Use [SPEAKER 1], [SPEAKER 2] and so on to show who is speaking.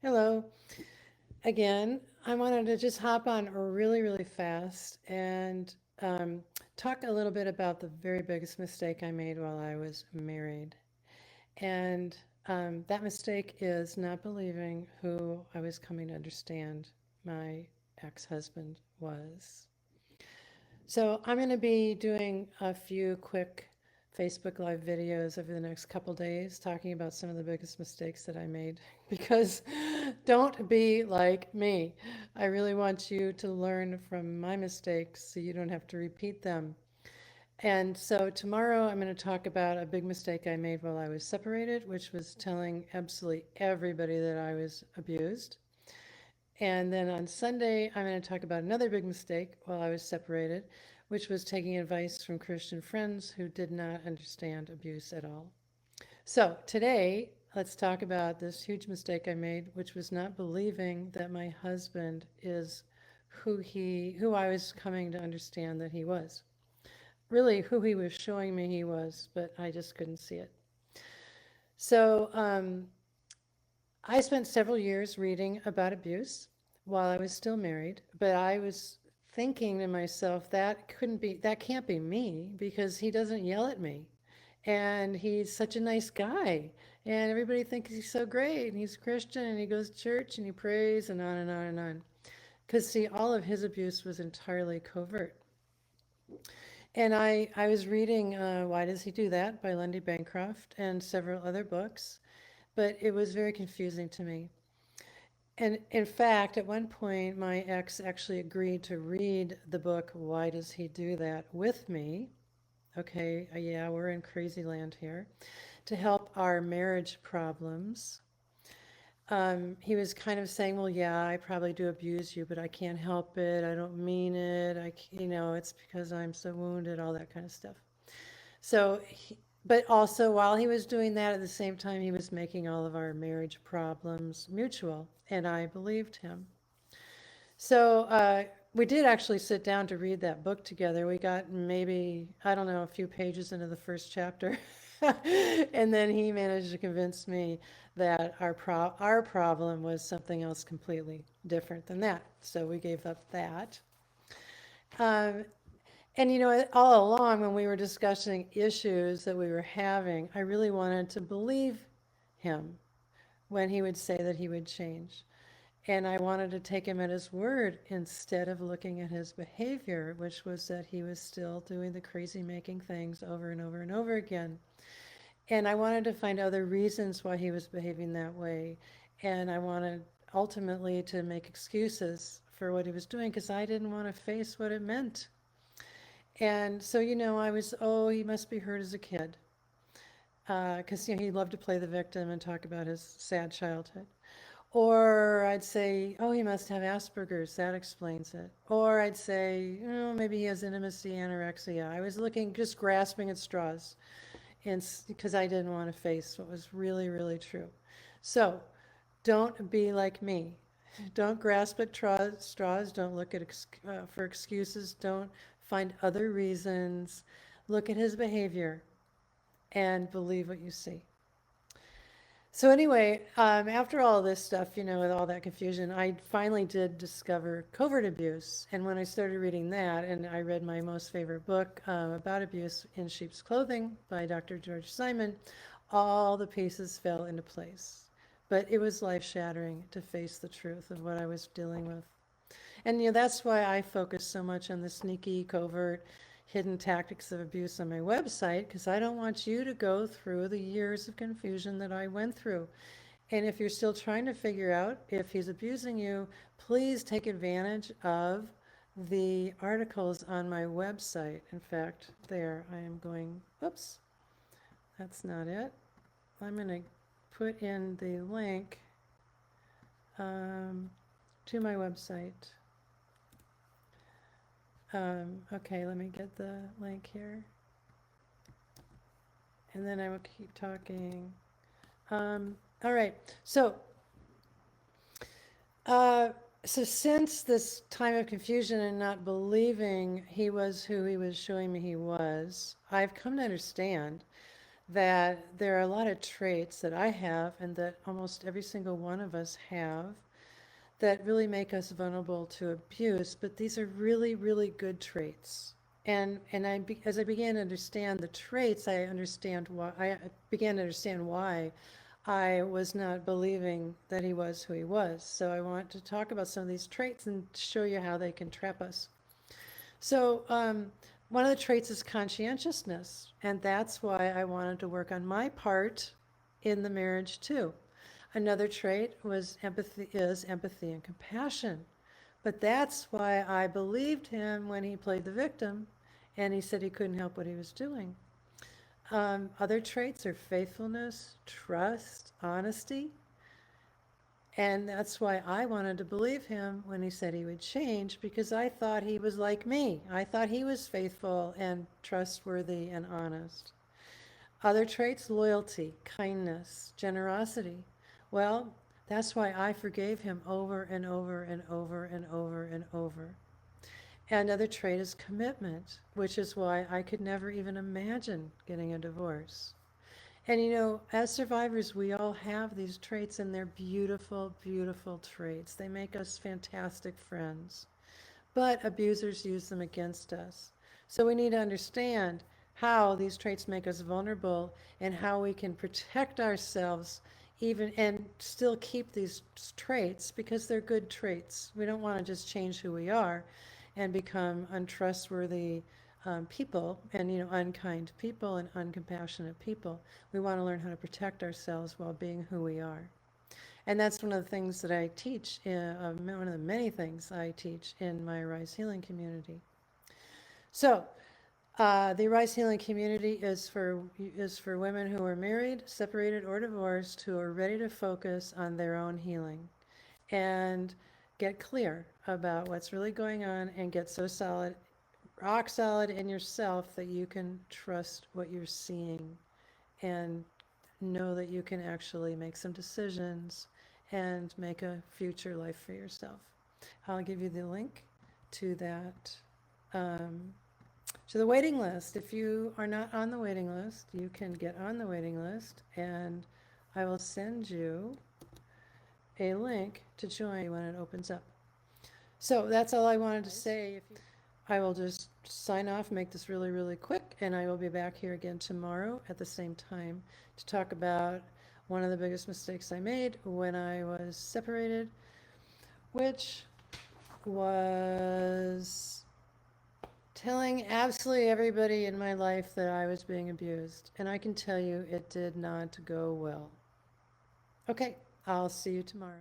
[SPEAKER 1] Hello. Again, I wanted to just hop on really, really fast and talk a little bit about the very biggest mistake I made while I was married. And that mistake is not believing who I was coming to understand my ex-husband was. So I'm going to be doing a few quick Facebook Live videos over the next couple days talking about some of the biggest mistakes that I made because don't be like me. I really want you to learn from my mistakes so you don't have to repeat them. And so tomorrow I'm going to talk about a big mistake I made while I was separated, which was telling absolutely everybody that I was abused. And then on Sunday, I'm going to talk about another big mistake while I was separated, which was taking advice from Christian friends who did not understand abuse at all. So today, let's talk about this huge mistake I made, which was not believing that my husband is who I was coming to understand that he was. Really, who he was showing me he was, but I just couldn't see it. So I spent several years reading about abuse while I was still married, but I was thinking to myself that can't be me because he doesn't yell at me. And he's such a nice guy. And everybody thinks he's so great. And he's Christian and he goes to church and he prays and on and on and on. Because, see, all of his abuse was entirely covert. And I was reading Why Does He Do That by Lundy Bancroft and several other books, but it was very confusing to me. And in fact, at one point, my ex actually agreed to read the book, Why Does He Do That, with me. Okay, yeah, we're in crazy land here. To help our marriage problems. He was kind of saying, well, yeah, I probably do abuse you, but I can't help it. I don't mean it. It's because I'm so wounded, all that kind of stuff. So, but also while he was doing that, at the same time, he was making all of our marriage problems mutual, and I believed him. So we did actually sit down to read that book together. We got maybe, I don't know, a few pages into the first chapter. And then he managed to convince me that our problem was something else completely different than that. So we gave up that. Um, and all along when we were discussing issues that we were having, I really wanted to believe him when he would say that he would change. And I wanted to take him at his word instead of looking at his behavior, which was that he was still doing the crazy making things over and over and over again. And I wanted to find other reasons why he was behaving that way. And I wanted ultimately to make excuses for what he was doing because I didn't want to face what it meant. And so, I was, oh, he must be hurt as a kid. Because, he loved to play the victim and talk about his sad childhood. Or I'd say, oh, he must have Asperger's. That explains it. Or I'd say, maybe he has intimacy anorexia. I was looking, just grasping at straws, and because I didn't want to face what was really, really true. So don't be like me. Don't grasp at straws. Don't look at for excuses. Don't find other reasons. Look at his behavior and believe what you see. So anyway, after all this stuff, with all that confusion, I finally did discover covert abuse. And when I started reading that, and I read my most favorite book about abuse in sheep's clothing by Dr. George Simon, all the pieces fell into place. But it was life-shattering to face the truth of what I was dealing with. And that's why I focus so much on the sneaky, covert, hidden tactics of abuse on my website, because I don't want you to go through the years of confusion that I went through. And if you're still trying to figure out if he's abusing you, please take advantage of the articles on my website. In fact, there I am going, oops, that's not it. I'm going to put in the link to my website. Okay, let me get the link here. And then I will keep talking. All right, uh, so since this time of confusion and not believing he was who he was showing me he was, I've come to understand that there are a lot of traits that I have and that almost every single one of us have that really make us vulnerable to abuse, but these are really, really good traits. As I began to understand the traits, I began to understand why I was not believing that he was who he was. So I want to talk about some of these traits and show you how they can trap us. So, one of the traits is conscientiousness, and that's why I wanted to work on my part in the marriage too. Another trait is empathy and compassion. But that's why I believed him when he played the victim and he said he couldn't help what he was doing. Other traits are faithfulness, trust, honesty, and that's why I wanted to believe him when he said he would change, because I thought he was like me. I thought he was faithful and trustworthy and honest. Other traits, loyalty, kindness, generosity. Well, that's why I forgave him over and over and over and over and over. Another trait is commitment, which is why I could never even imagine getting a divorce. And as survivors, we all have these traits, and they're beautiful, beautiful traits. They make us fantastic friends. But abusers use them against us. So we need to understand how these traits make us vulnerable and how we can protect ourselves even and still keep these traits because they're good traits. We don't want to just change who we are and become untrustworthy people and unkind people and uncompassionate people. We want to learn how to protect ourselves while being who we are. And that's one of the things that I teach, one of the many things I teach in my Rise Healing community. So, the Rise Healing community is for women who are married, separated, or divorced who are ready to focus on their own healing and get clear about what's really going on and get so solid, rock solid in yourself that you can trust what you're seeing and know that you can actually make some decisions and make a future life for yourself. I'll give you the link to that, um, to the waiting list. If you are not on the waiting list, you can get on the waiting list, and I will send you a link to join when it opens up. So that's all I wanted to say. I will just sign off, make this really, really quick, and I will be back here again tomorrow at the same time to talk about one of the biggest mistakes I made when I was separated, which was telling absolutely everybody in my life that I was being abused. And I can tell you it did not go well. Okay, I'll see you tomorrow.